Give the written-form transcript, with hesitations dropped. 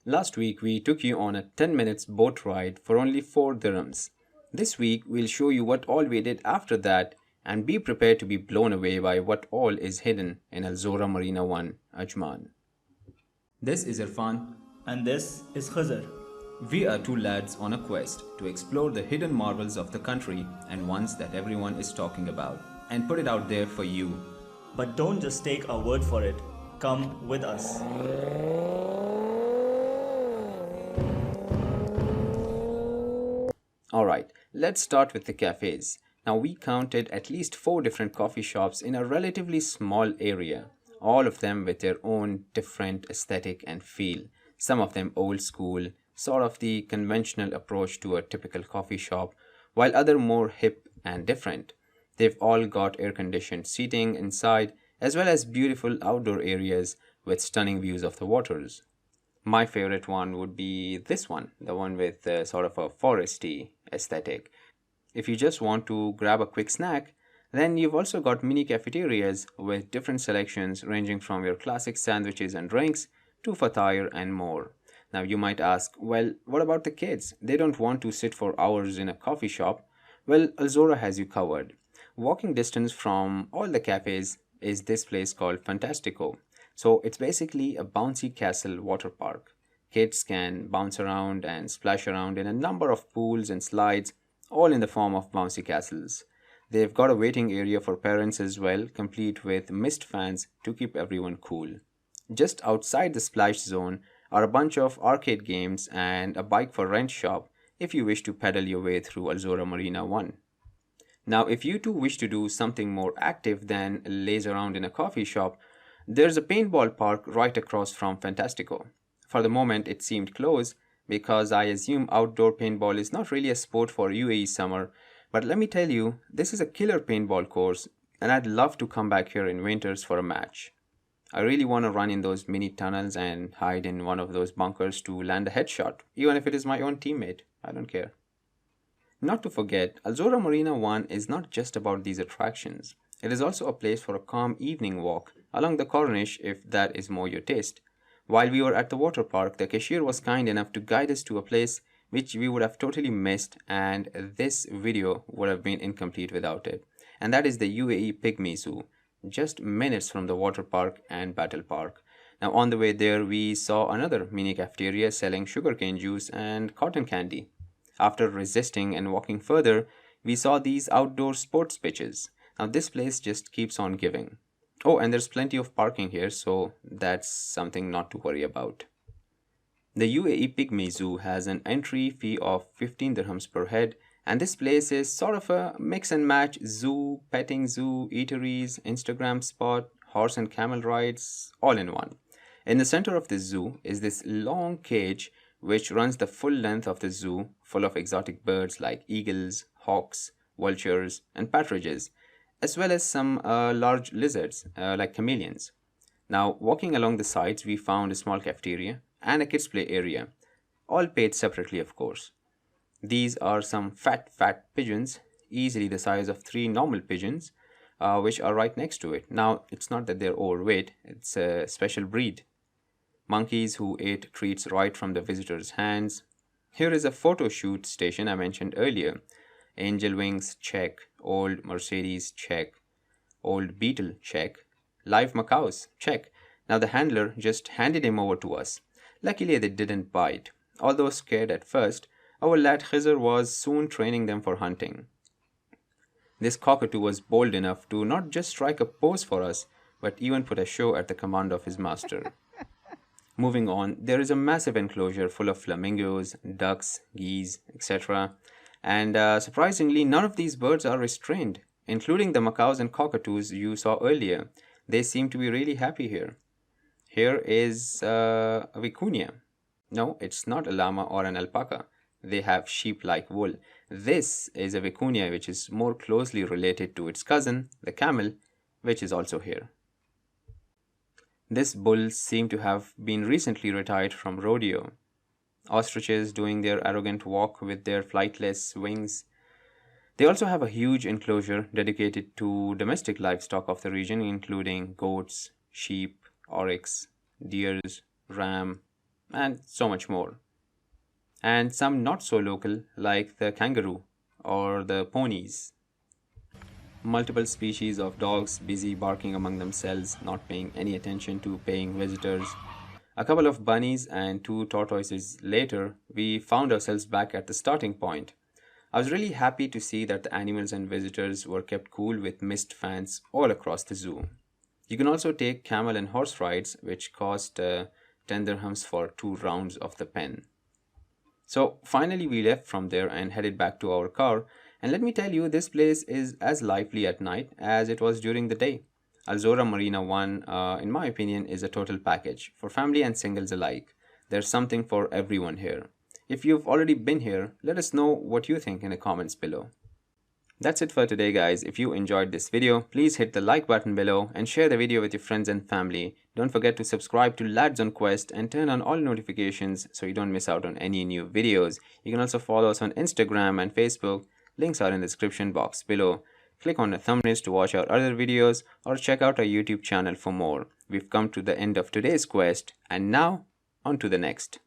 Last week we took you on a 10 minutes boat ride for only 4 dirhams. This week we'll show you what all we did after that and be prepared to be blown away by what all is hidden in Al Zorah Marina 1, Ajman. This is Irfan. And this is Khazar. We are two lads on a quest to explore the hidden marvels of the country and ones that everyone is talking about and put it out there for you. But don't just take our word for it. Come with us. Alright, let's start with the cafes. Now we counted at least 4 different coffee shops in a relatively small area, all of them with their own different aesthetic and feel. Some of them old school, sort of the conventional approach to a typical coffee shop, while other more hip and different. They've all got air-conditioned seating inside, as well as beautiful outdoor areas with stunning views of the waters. My favorite one would be this one, the one with sort of a foresty aesthetic. If you just want to grab a quick snack, then you've also got mini cafeterias with different selections ranging from your classic sandwiches and drinks to fatire and more. Now you might ask, well, what about the kids? They don't want to sit for hours in a coffee shop. Well, Al Zorah has you covered. Walking distance from all the cafes is this place called Funtastico. So it's basically a bouncy castle water park. Kids can bounce around and splash around in a number of pools and slides, all in the form of bouncy castles. They've got a waiting area for parents as well, complete with mist fans to keep everyone cool. Just outside the splash zone are a bunch of arcade games and a bike for rent shop if you wish to pedal your way through Al Zorah Marina 1. Now, if you too wish to do something more active than laze around in a coffee shop, there's a paintball park right across from Funtastico. For the moment, it seemed closed because I assume outdoor paintball is not really a sport for UAE summer, but let me tell you, this is a killer paintball course and I'd love to come back here in winters for a match. I really want to run in those mini tunnels and hide in one of those bunkers to land a headshot, even if it is my own teammate. I don't care. Not to forget, Al Zorah Marina 1 is not just about these attractions. It is also a place for a calm evening walk along the Corniche if that is more your taste. While we were at the water park, the cashier was kind enough to guide us to a place which we would have totally missed, and this video would have been incomplete without it. And that is the UAE Pikmi Zoo, just minutes from the water park and battle park. Now on the way there, we saw another mini cafeteria selling sugarcane juice and cotton candy. After resisting and walking further, we saw these outdoor sports pitches. Now this place just keeps on giving. Oh, and there's plenty of parking here, so that's something not to worry about. The UAE Pygmy Zoo has an entry fee of 15 dirhams per head, and this place is sort of a mix and match zoo, petting zoo, eateries, Instagram spot, horse and camel rides, all in one. In the center of the zoo is this long cage which runs the full length of the zoo, full of exotic birds like eagles, hawks, vultures, and partridges, as well as some large lizards like chameleons. Now, walking along the sides, we found a small cafeteria and a kids' play area, all paid separately, of course. These are some fat pigeons, easily the size of 3 normal pigeons, which are right next to it. Now, it's not that they're overweight, it's a special breed. Monkeys who ate treats right from the visitors' hands. Here is a photo shoot station I mentioned earlier. Angel wings, check. Old Mercedes, check. Old Beetle, check. Live macaws, check. Now the handler just handed him over to us. Luckily they didn't bite. Although scared at first, our lad Khizr was soon training them for hunting. This cockatoo was bold enough to not just strike a pose for us, but even put a show at the command of his master. Moving on, there is a massive enclosure full of flamingos, ducks, geese, etc. And surprisingly, none of these birds are restrained, including the macaws and cockatoos you saw earlier. They seem to be really happy here. Here is a vicuña. No, it's not a llama or an alpaca. They have sheep-like wool. This is a vicuña, which is more closely related to its cousin, the camel, which is also here. This bull seemed to have been recently retired from rodeo. Ostriches doing their arrogant walk with their flightless wings. They also have a huge enclosure dedicated to domestic livestock of the region, including goats, sheep, oryx, deers, ram, and so much more. And some not so local, like the kangaroo or the ponies. Multiple species of dogs busy barking among themselves, not paying any attention to paying visitors. A couple of bunnies and two tortoises later, we found ourselves back at the starting point. I was really happy to see that the animals and visitors were kept cool with mist fans all across the zoo. You can also take camel and horse rides, which cost 10 dirhams for 2 rounds of the pen. So finally, we left from there and headed back to our car. And let me tell you, this place is as lively at night as it was during the day. Al Zorah Marina 1, in my opinion, is a total package for family and singles alike. There's something for everyone here. If you've already been here, let us know what you think in the comments below. That's it for today, guys. If you enjoyed this video, please hit the like button below and share the video with your friends and family. Don't forget to subscribe to Lads on Quest and turn on all notifications so you don't miss out on any new videos. You can also follow us on Instagram and Facebook. Links are in the description box below. Click on the thumbnails to watch our other videos or check out our YouTube channel for more. We've come to the end of today's quest, and now on to the next.